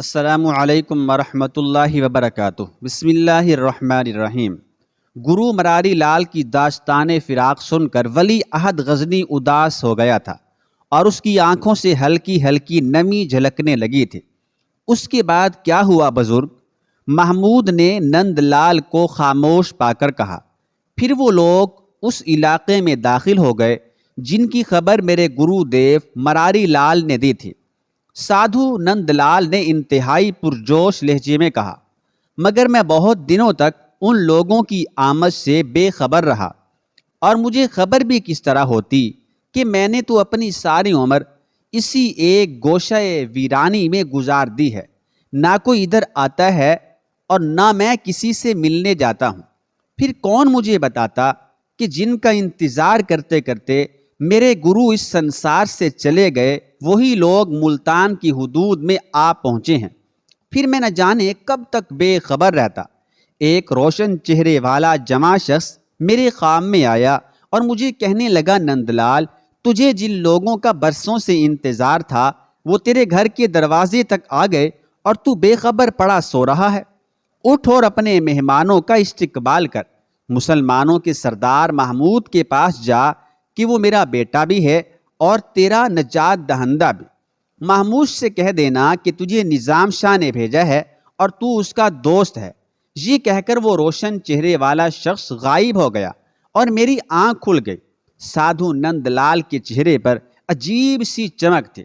السلام علیکم ورحمۃ اللہ وبرکاتہ۔ بسم اللہ الرحمن الرحیم۔ گرو مراری لال کی داستان فراق سن کر ولی عہد غزنی اداس ہو گیا تھا اور اس کی آنکھوں سے ہلکی ہلکی نمی جھلکنے لگی تھی۔ اس کے بعد کیا ہوا بزرگ؟ محمود نے نند لال کو خاموش پا کر کہا۔ پھر وہ لوگ اس علاقے میں داخل ہو گئے جن کی خبر میرے گرو دیو مراری لال نے دی تھی۔ سادھو نند لال نے انتہائی پرجوش لہجے میں کہا، مگر میں بہت دنوں تک ان لوگوں کی آمد سے بے خبر رہا، اور مجھے خبر بھی کس طرح ہوتی کہ میں نے تو اپنی ساری عمر اسی ایک گوشہ ویرانی میں گزار دی ہے۔ نہ کوئی ادھر آتا ہے اور نہ میں کسی سے ملنے جاتا ہوں۔ پھر کون مجھے بتاتا کہ جن کا انتظار کرتے کرتے میرے گرو اس سنسار سے چلے گئے وہی لوگ ملتان کی حدود میں آ پہنچے ہیں؟ پھر میں نہ جانے کب تک بے خبر رہتا۔ ایک روشن چہرے والا جمع شخص میرے خواب میں آیا اور مجھے کہنے لگا، نند لال، تجھے جن لوگوں کا برسوں سے انتظار تھا وہ تیرے گھر کے دروازے تک آ گئے اور تو بے خبر پڑا سو رہا ہے۔ اٹھ اور اپنے مہمانوں کا استقبال کر۔ مسلمانوں کے سردار محمود کے پاس جا کہ وہ میرا بیٹا بھی ہے اور تیرا نجات دہندہ بھی۔ محمود سے کہہ دینا کہ تجھے نظام شاہ نے بھیجا ہے اور تو اس کا دوست ہے۔ یہ کہہ کر وہ روشن چہرے والا شخص غائب ہو گیا اور میری آنکھ کھل گئی۔ سادھو نند لال کے چہرے پر عجیب سی چمک تھی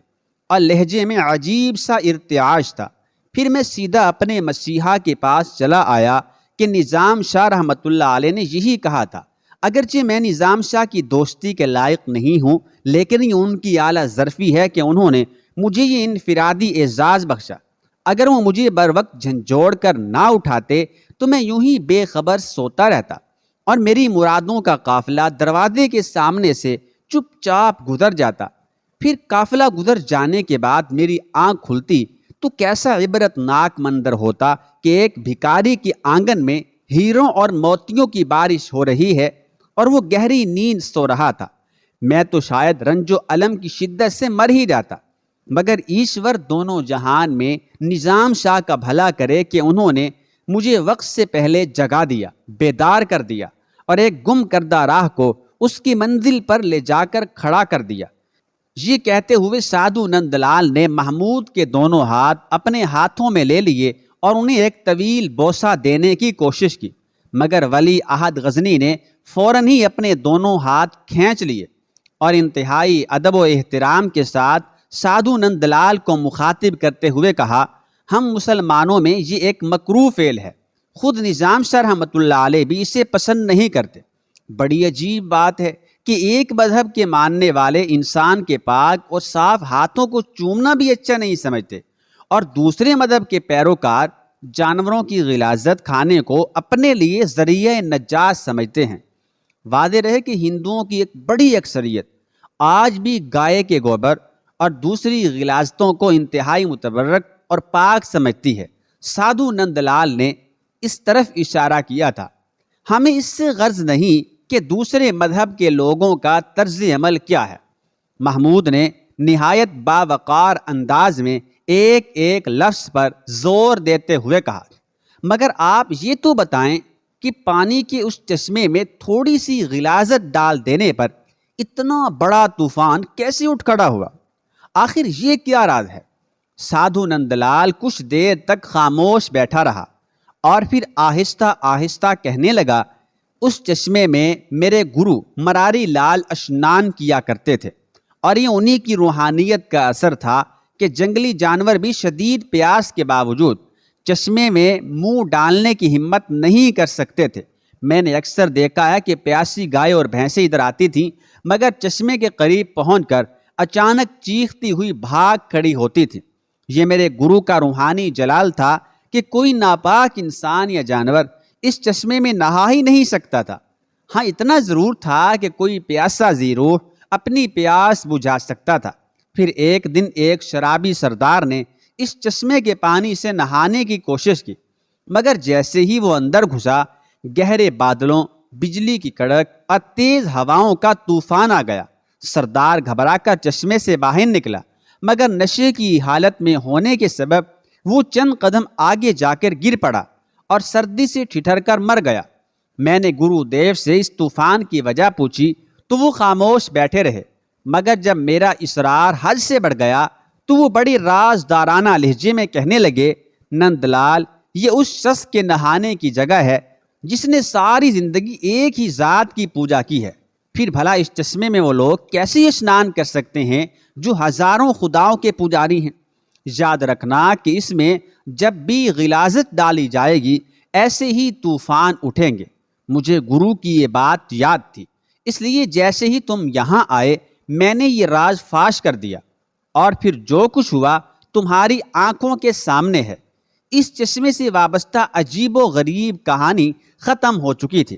اور لہجے میں عجیب سا ارتعاش تھا۔ پھر میں سیدھا اپنے مسیحا کے پاس چلا آیا کہ نظام شاہ رحمۃ اللہ علیہ نے یہی کہا تھا۔ اگرچہ میں نظام شاہ کی دوستی کے لائق نہیں ہوں، لیکن یہ ان کی اعلیٰ ظرفی ہے کہ انہوں نے مجھے یہ انفرادی اعزاز بخشا۔ اگر وہ مجھے بر وقت جھنجھوڑ کر نہ اٹھاتے تو میں یوں ہی بے خبر سوتا رہتا اور میری مرادوں کا قافلہ دروازے کے سامنے سے چپ چاپ گزر جاتا۔ پھر قافلہ گزر جانے کے بعد میری آنکھ کھلتی تو کیسا عبرت ناک منظر ہوتا کہ ایک بھکاری کے آنگن میں ہیروں اور موتیوں کی بارش ہو رہی ہے اور وہ گہری نیند سو رہا تھا۔ میں تو شاید رنج و الم کی شدت سے مر ہی جاتا، مگر ایشور دونوں جہان میں نظام شاہ کا بھلا کرے کہ انہوں نے مجھے وقت سے پہلے جگا دیا، بیدار کر دیا اور ایک گم کردہ راہ کو اس کی منزل پر لے جا کر کھڑا کر دیا۔ یہ کہتے ہوئے سادھو نند لال نے محمود کے دونوں ہاتھ اپنے ہاتھوں میں لے لیے اور انہیں ایک طویل بوسہ دینے کی کوشش کی، مگر ولی عہد غزنی نے فوراً ہی اپنے دونوں ہاتھ کھینچ لیے اور انتہائی ادب و احترام کے ساتھ سادھو نند لال کو مخاطب کرتے ہوئے کہا، ہم مسلمانوں میں یہ ایک مکروہ فعل ہے، خود نظام شاہ رحمۃ اللہ علیہ بھی اسے پسند نہیں کرتے۔ بڑی عجیب بات ہے کہ ایک مذہب کے ماننے والے انسان کے پاک اور صاف ہاتھوں کو چومنا بھی اچھا نہیں سمجھتے، اور دوسرے مذہب کے پیروکار جانوروں کی غلاظت کھانے کو اپنے لیے ذریعہ نجات سمجھتے ہیں۔ واضح رہے کہ ہندوؤں کی ایک بڑی اکثریت آج بھی گائے کے گوبر اور دوسری غلاظتوں کو انتہائی متبرک اور پاک سمجھتی ہے۔ سادھو نند لال نے اس طرف اشارہ کیا تھا۔ ہمیں اس سے غرض نہیں کہ دوسرے مذہب کے لوگوں کا طرز عمل کیا ہے۔ محمود نے نہایت باوقار انداز میں ایک ایک لفظ پر زور دیتے ہوئے کہا، مگر آپ یہ تو بتائیں کہ پانی کے اس چشمے میں تھوڑی سی غلاظت ڈال دینے پر اتنا بڑا طوفان کیسے اٹھ کھڑا ہوا؟ آخر یہ کیا راز ہے؟ سادھو نند لال کچھ دیر تک خاموش بیٹھا رہا اور پھر آہستہ آہستہ کہنے لگا، اس چشمے میں میرے گرو مراری لال اشنان کیا کرتے تھے، اور یہ انہی کی روحانیت کا اثر تھا کہ جنگلی جانور بھی شدید پیاس کے باوجود چشمے میں منہ ڈالنے کی ہمت نہیں کر سکتے تھے۔ میں نے اکثر دیکھا ہے کہ پیاسی گائے اور بھینسیں ادھر آتی تھیں، مگر چشمے کے قریب پہنچ کر اچانک چیختی ہوئی بھاگ کھڑی ہوتی تھیں۔ یہ میرے گرو کا روحانی جلال تھا کہ کوئی ناپاک انسان یا جانور اس چشمے میں نہا ہی نہیں سکتا تھا۔ ہاں، اتنا ضرور تھا کہ کوئی پیاسا ذی روح اپنی پیاس بجھا سکتا تھا۔ پھر ایک دن ایک شرابی سردار نے اس چشمے کے پانی سے نہانے کی کوشش کی، مگر جیسے ہی وہ اندر گھسا، گہرے بادلوں، بجلی کی کڑک اور تیز ہواؤں کا طوفان آ گیا۔ سردار گھبرا کر چشمے سے باہر نکلا، مگر نشے کی حالت میں ہونے کے سبب وہ چند قدم آگے جا کر گر پڑا اور سردی سے ٹھٹر کر مر گیا۔ میں نے گرو دیو سے اس طوفان کی وجہ پوچھی تو وہ خاموش بیٹھے رہے، مگر جب میرا اصرار حد سے بڑھ گیا تو وہ بڑی رازدارانہ لہجے میں کہنے لگے، نند لال، یہ اس شخص کے نہانے کی جگہ ہے جس نے ساری زندگی ایک ہی ذات کی پوجا کی ہے۔ پھر بھلا اس چشمے میں وہ لوگ کیسے اسنان کر سکتے ہیں جو ہزاروں خداؤں کے پجاری ہیں؟ یاد رکھنا کہ اس میں جب بھی غلاظت ڈالی جائے گی ایسے ہی طوفان اٹھیں گے۔ مجھے گرو کی یہ بات یاد تھی، اس لیے جیسے ہی تم یہاں آئے میں نے یہ راز فاش کر دیا، اور پھر جو کچھ ہوا تمہاری آنکھوں کے سامنے ہے۔ اس چشمے سے وابستہ عجیب و غریب کہانی ختم ہو چکی تھی۔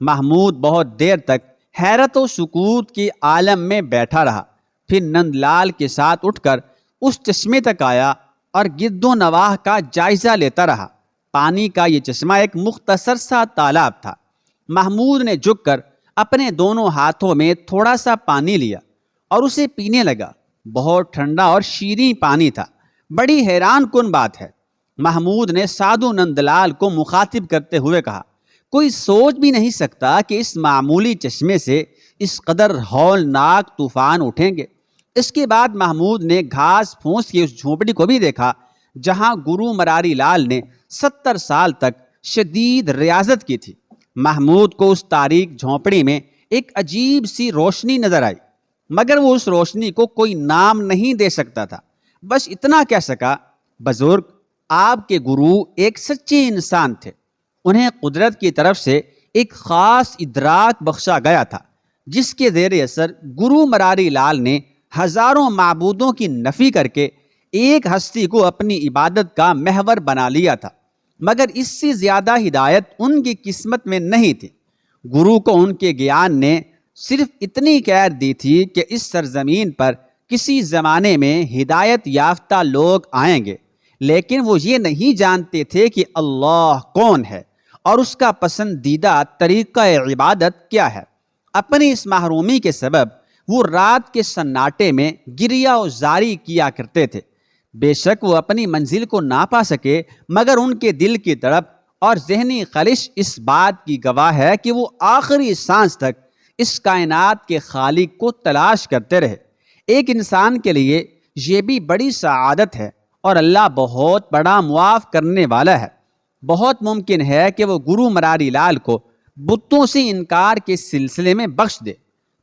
محمود بہت دیر تک حیرت و سکوت کے عالم میں بیٹھا رہا، پھر نند لال کے ساتھ اٹھ کر اس چشمے تک آیا اور گرد و نواح کا جائزہ لیتا رہا۔ پانی کا یہ چشمہ ایک مختصر سا تالاب تھا۔ محمود نے جھک کر اپنے دونوں ہاتھوں میں تھوڑا سا پانی لیا اور اسے پینے لگا۔ بہت ٹھنڈا اور شیریں پانی تھا۔ بڑی حیران کن بات ہے، محمود نے سادھو نند لال کو مخاطب کرتے ہوئے کہا، کوئی سوچ بھی نہیں سکتا کہ اس معمولی چشمے سے اس قدر ہولناک طوفان اٹھیں گے۔ اس کے بعد محمود نے گھاس پھوس کی اس جھونپڑی کو بھی دیکھا جہاں گرو مراری لال نے 70 سال تک شدید ریاضت کی تھی۔ محمود کو اس تاریک جھونپڑی میں ایک عجیب سی روشنی نظر آئی، مگر وہ اس روشنی کو کوئی نام نہیں دے سکتا تھا۔ بس اتنا کہہ سکا، بزرگ، آپ کے گرو ایک سچے انسان تھے۔ انہیں قدرت کی طرف سے ایک خاص ادراک بخشا گیا تھا جس کے زیر اثر گرو مراری لال نے ہزاروں معبودوں کی نفی کر کے ایک ہستی کو اپنی عبادت کا محور بنا لیا تھا، مگر اس سے زیادہ ہدایت ان کی قسمت میں نہیں تھی۔ گرو کو ان کے گیان نے صرف اتنی قید دی تھی کہ اس سرزمین پر کسی زمانے میں ہدایت یافتہ لوگ آئیں گے، لیکن وہ یہ نہیں جانتے تھے کہ اللہ کون ہے اور اس کا پسندیدہ طریقہ عبادت کیا ہے۔ اپنی اس محرومی کے سبب وہ رات کے سناٹے میں گریہ و زاری کیا کرتے تھے۔ بے شک وہ اپنی منزل کو نہ پا سکے، مگر ان کے دل کی تڑپ اور ذہنی خلش اس بات کی گواہ ہے کہ وہ آخری سانس تک اس کائنات کے خالق کو تلاش کرتے رہے۔ ایک انسان کے لیے یہ بھی بڑی سعادت ہے، اور اللہ بہت بڑا معاف کرنے والا ہے۔ بہت ممکن ہے کہ وہ گرو مراری لال کو بتوں سے انکار کے سلسلے میں بخش دے۔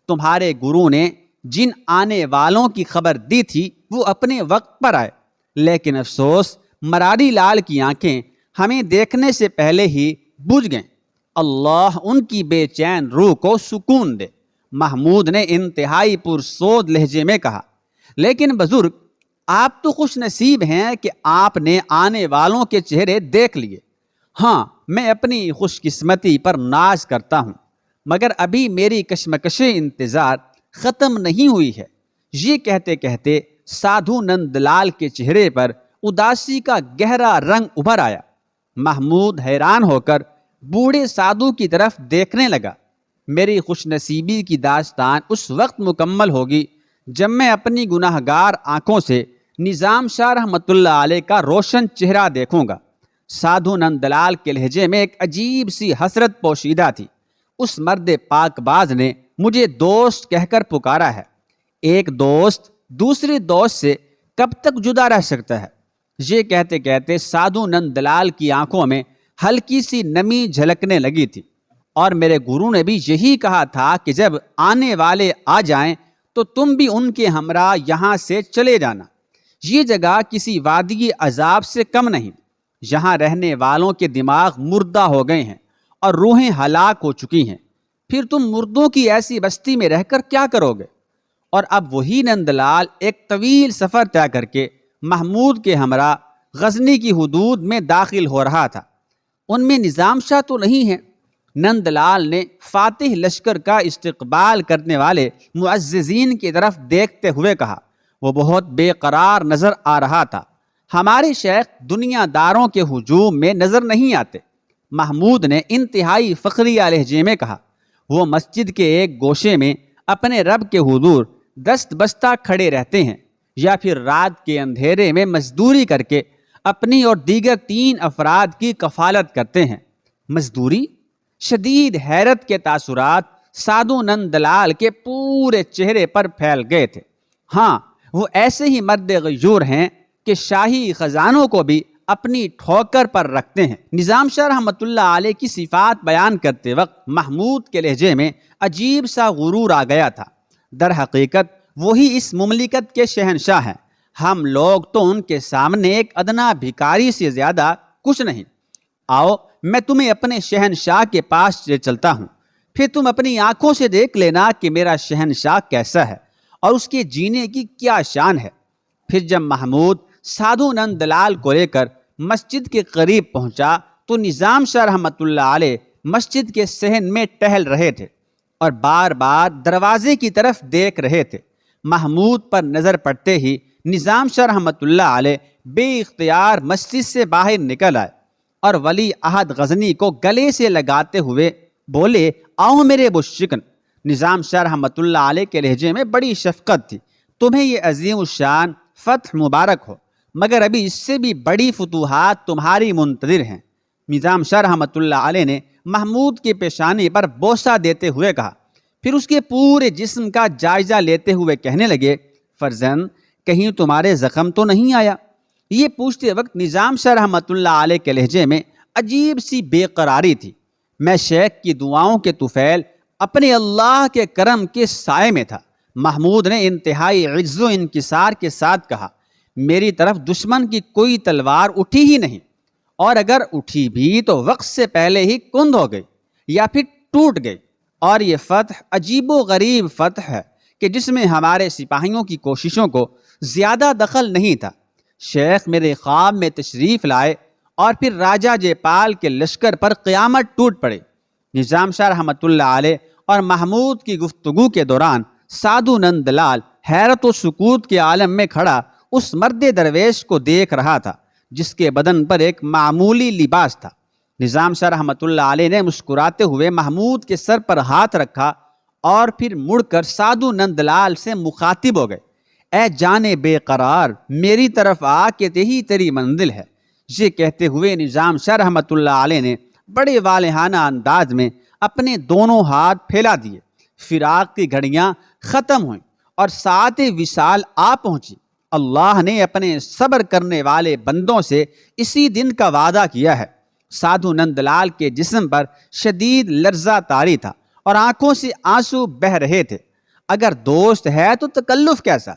تمہارے گرو نے جن آنے والوں کی خبر دی تھی وہ اپنے وقت پر آئے، لیکن افسوس مراری لال کی آنکھیں ہمیں دیکھنے سے پہلے ہی بجھ گئیں۔ اللہ ان کی بے چین روح کو سکون دے، محمود نے انتہائی پرسود لہجے میں کہا۔ لیکن بزرگ، آپ تو خوش نصیب ہیں کہ آپ نے آنے والوں کے چہرے دیکھ لیے۔ ہاں، میں اپنی خوش قسمتی پر ناز کرتا ہوں، مگر ابھی میری کشمکش انتظار ختم نہیں ہوئی ہے۔ یہ کہتے کہتے سادھو نند لال کے چہرے پر اداسی کا گہرا رنگ ابھر آیا۔ محمود حیران ہو کر بوڑھے سادھو کی طرف دیکھنے لگا۔ میری خوش نصیبی کی داستان اس وقت مکمل ہوگی جب میں اپنی گناہ گار آنکھوں سے نظام شاہ رحمۃ اللہ علیہ کا روشن چہرہ دیکھوں گا۔ سادھو نند لال کے لہجے میں ایک عجیب سی حسرت پوشیدہ تھی۔ اس مرد پاک باز نے مجھے دوست کہہ کر پکارا ہے۔ ایک دوست دوسرے دوست سے کب تک جدا رہ سکتا ہے؟ یہ کہتے کہتے سادھو نند لال کی آنکھوں میں ہلکی سی نمی جھلکنے لگی تھی، اور میرے گرو نے بھی یہی کہا تھا کہ جب آنے والے آ جائیں تو تم بھی ان کے ہمراہ یہاں سے چلے جانا۔ یہ جگہ کسی وادی عذاب سے کم نہیں۔ یہاں رہنے والوں کے دماغ مردہ ہو گئے ہیں اور روحیں ہلاک ہو چکی ہیں۔ پھر تم مردوں کی ایسی بستی میں رہ کر کیا کرو گے؟ اور اب وہی نند لال ایک طویل سفر طے کر کے محمود کے ہمراہ غزنی کی حدود میں داخل ہو رہا تھا۔ ان میں نظام شاہ تو نہیں ہے؟ نند لال نے فاتح لشکر کا استقبال کرنے والے معززین کی طرف دیکھتے ہوئے کہا۔ وہ بہت بے قرار نظر آ رہا تھا۔ ہمارے شیخ دنیا داروں کے ہجوم میں نظر نہیں آتے، محمود نے انتہائی فخریہ لہجے میں کہا۔ وہ مسجد کے ایک گوشے میں اپنے رب کے حضور دست بستہ کھڑے رہتے ہیں، یا پھر رات کے اندھیرے میں مزدوری کر کے اپنی اور دیگر 3 افراد کی کفالت کرتے ہیں۔ مزدوری؟ شدید حیرت کے تاثرات سادھو نند لال کے پورے چہرے پر پھیل گئے تھے۔ ہاں، وہ ایسے ہی مرد غیور ہیں کہ شاہی خزانوں کو بھی اپنی ٹھوکر پر رکھتے ہیں۔ نظام شاہ رحمۃ اللہ علیہ کی صفات بیان کرتے وقت محمود کے لہجے میں عجیب سا غرور آ گیا تھا۔ در حقیقت وہی اس مملکت کے شہنشاہ ہیں، ہم لوگ تو ان کے سامنے ایک ادنا بھکاری سے زیادہ کچھ نہیں۔ آؤ میں تمہیں اپنے شہنشاہ کے پاس لے چلتا ہوں، پھر تم اپنی آنکھوں سے دیکھ لینا کہ میرا شہنشاہ کیسا ہے اور اس کے جینے کی کیا شان ہے۔ پھر جب محمود سادھو نند لال کو لے کر مسجد کے قریب پہنچا تو نظام شاہ رحمۃ اللہ علیہ مسجد کے صحن میں ٹہل رہے تھے اور بار بار دروازے کی طرف دیکھ رہے تھے۔ محمود پر نظر پڑتے ہی نظام شاہ رحمۃ اللہ علیہ بے اختیار مسجد سے باہر نکل آئے اور ولی عہد غزنی کو گلے سے لگاتے ہوئے بولے، آؤ میرے بشکن۔ نظام شاہ رحمۃ اللہ علیہ کے لہجے میں بڑی شفقت تھی، تمہیں یہ عظیم الشان فتح مبارک ہو، مگر ابھی اس سے بھی بڑی فتوحات تمہاری منتظر ہیں۔ نظام شاہ رحمۃ اللہ علیہ نے محمود کے پیشانی پر بوسہ دیتے ہوئے کہا، پھر اس کے پورے جسم کا جائزہ لیتے ہوئے کہنے لگے، فرزند کہیں تمہارے زخم تو نہیں آیا؟ یہ پوچھتے وقت نظام شاہ رحمۃ اللہ علیہ کے لہجے میں عجیب سی بے قراری تھی۔ میں شیخ کی دعاؤں کے طفیل اپنے اللہ کے کرم کے سائے میں تھا۔ محمود نے انتہائی عجز و انکسار کے ساتھ کہا، میری طرف دشمن کی کوئی تلوار اٹھی ہی نہیں، اور اگر اٹھی بھی تو وقت سے پہلے ہی کند ہو گئی یا پھر ٹوٹ گئی، اور یہ فتح عجیب و غریب فتح ہے کہ جس میں ہمارے سپاہیوں کی کوششوں کو زیادہ دخل نہیں تھا۔ شیخ میرے خواب میں تشریف لائے اور پھر راجہ جے پال کے لشکر پر قیامت ٹوٹ پڑے۔ نظام شاہ رحمۃ اللہ علیہ اور محمود کی گفتگو کے دوران سادھو نند لال حیرت و سکوت کے عالم میں کھڑا اس مرد درویش کو دیکھ رہا تھا جس کے بدن پر ایک معمولی لباس تھا۔ نظام شاہ رحمۃ اللہ علیہ نے مسکراتے ہوئے محمود کے سر پر ہاتھ رکھا اور پھر مڑ کر سادھو نند لال سے مخاطب ہو گئے، اے جان بے قرار، میری طرف آ کہ یہی تیری منزل ہے۔ یہ کہتے ہوئے نظام شاہ رحمۃ اللہ علیہ نے بڑے والہانہ انداز میں اپنے دونوں ہاتھ پھیلا دیے۔ فراق کی گھڑیاں ختم ہوئیں اور ساعت وصال آ پہنچی۔ اللہ نے اپنے صبر کرنے والے بندوں سے اسی دن کا وعدہ کیا ہے۔ سادھو نند لال کے جسم پر شدید لرزہ طاری تھا اور آنکھوں سے آنسو بہہ رہے تھے۔ اگر دوست ہے تو تکلف کیسا؟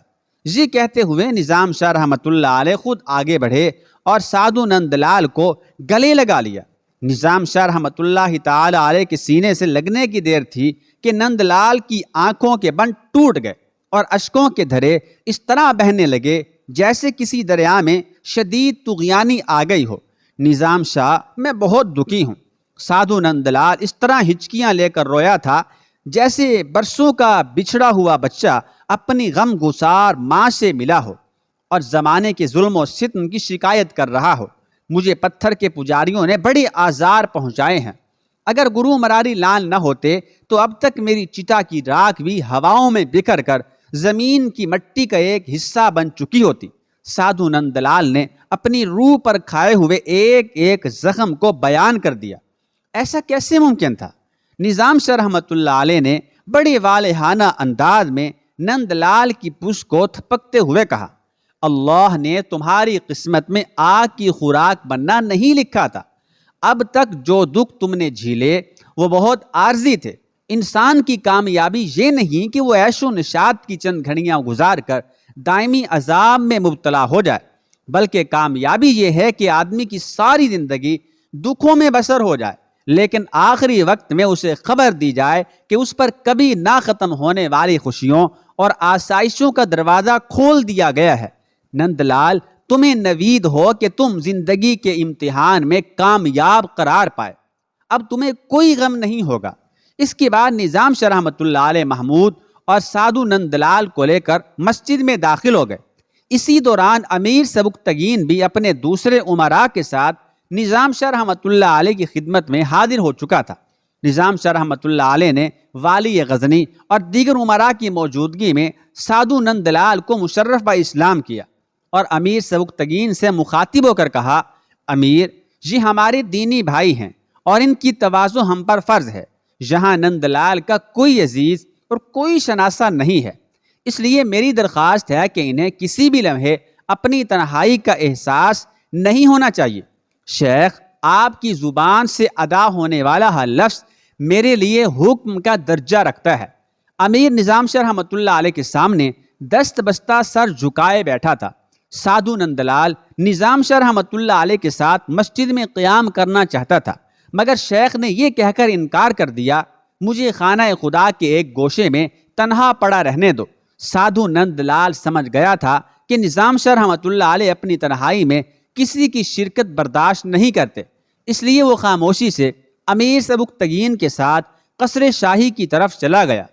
یہ کہتے ہوئے نظام شاہ رحمۃ اللہ علیہ خود آگے بڑھے اور سادھو نند لال کو گلے لگا لیا۔ نظام شاہ رحمۃ اللہ تعالی علیہ کے سینے سے لگنے کی دیر تھی کہ نند لال کی آنکھوں کے بند ٹوٹ گئے اور اشکوں کے دھرے اس طرح بہنے لگے جیسے کسی دریا میں شدید طغیانی آ گئی ہو۔ نظام شاہ، میں بہت دکھی ہوں۔ سادھو نند لال اس طرح ہچکیاں لے کر رویا تھا جیسے برسوں کا بچھڑا ہوا بچہ اپنی غم گسار ماں سے ملا ہو اور زمانے کے ظلم و ستم کی شکایت کر رہا ہو۔ مجھے پتھر کے پجاریوں نے بڑے آزار پہنچائے ہیں۔ اگر گرو مراری لال نہ ہوتے تو اب تک میری چتا کی راکھ بھی ہواؤں میں بکھر کر زمین کی مٹی کا ایک حصہ بن چکی ہوتی۔ سادھو نند لال نے اپنی روح پر کھائے ہوئے ایک ایک زخم کو بیان کر دیا۔ ایسا کیسے ممکن تھا؟ نظام شاہ رحمۃ اللہ علیہ نے بڑے والہانہ انداز میں نند لال کی پشت کو تھپکتے ہوئے کہا، اللہ نے تمہاری قسمت میں آگ کی خوراک بننا نہیں لکھا تھا۔ اب تک جو دکھ تم نے جھیلے وہ بہت عارضی تھے۔ انسان کی کامیابی یہ نہیں کہ وہ عیش و نشاط کی چند گھڑیاں گزار کر دائمی عذاب میں مبتلا ہو جائے، بلکہ کامیابی یہ ہے کہ آدمی کی ساری زندگی دکھوں میں بسر ہو جائے، لیکن آخری وقت میں اسے خبر دی جائے کہ اس پر کبھی نہ ختم ہونے والی خوشیوں اور آسائشوں کا دروازہ کھول دیا گیا ہے۔ نند لال، تمہیں نوید ہو کہ تم زندگی کے امتحان میں کامیاب قرار پائے، اب تمہیں کوئی غم نہیں ہوگا۔ اس کے بعد نظام شاہ رحمۃ اللہ علیہ محمود اور سادھو نند لال کو لے کر مسجد میں داخل ہو گئے۔ اسی دوران امیر سبکتگین بھی اپنے دوسرے امراء کے ساتھ نظام شاہ رحمۃ اللہ علیہ کی خدمت میں حاضر ہو چکا تھا۔ نظام شاہ رحمۃ اللہ علیہ نے والی غزنی اور دیگر امراء کی موجودگی میں سادھو نند لال کو مشرف با اسلام کیا اور امیر سبکتگین سے مخاطب ہو کر کہا، امیر، یہ ہمارے دینی بھائی ہیں اور ان کی تواضع ہم پر فرض ہے۔ یہاں نند لال کا کوئی عزیز اور کوئی شناسہ نہیں ہے، اس لیے میری درخواست ہے کہ انہیں کسی بھی لمحے اپنی تنہائی کا احساس نہیں ہونا چاہیے۔ شیخ، آپ کی زبان سے ادا ہونے والا ہر لفظ میرے لیے حکم کا درجہ رکھتا ہے۔ امیر نظام شاہ رحمۃ اللہ علیہ کے سامنے دست بستہ سر جھکائے بیٹھا تھا۔ سادھو نند لال نظام شاہ رحمۃ اللہ علیہ کے ساتھ مسجد میں قیام کرنا چاہتا تھا، مگر شیخ نے یہ کہہ کر انکار کر دیا، مجھے خانہ خدا کے ایک گوشے میں تنہا پڑا رہنے دو۔ سادھو نند لال سمجھ گیا تھا کہ نظام شاہ رحمۃ اللہ علیہ اپنی تنہائی میں کسی کی شرکت برداشت نہیں کرتے، اس لیے وہ خاموشی سے امیر سبکتگین کے ساتھ قصر شاہی کی طرف چلا گیا۔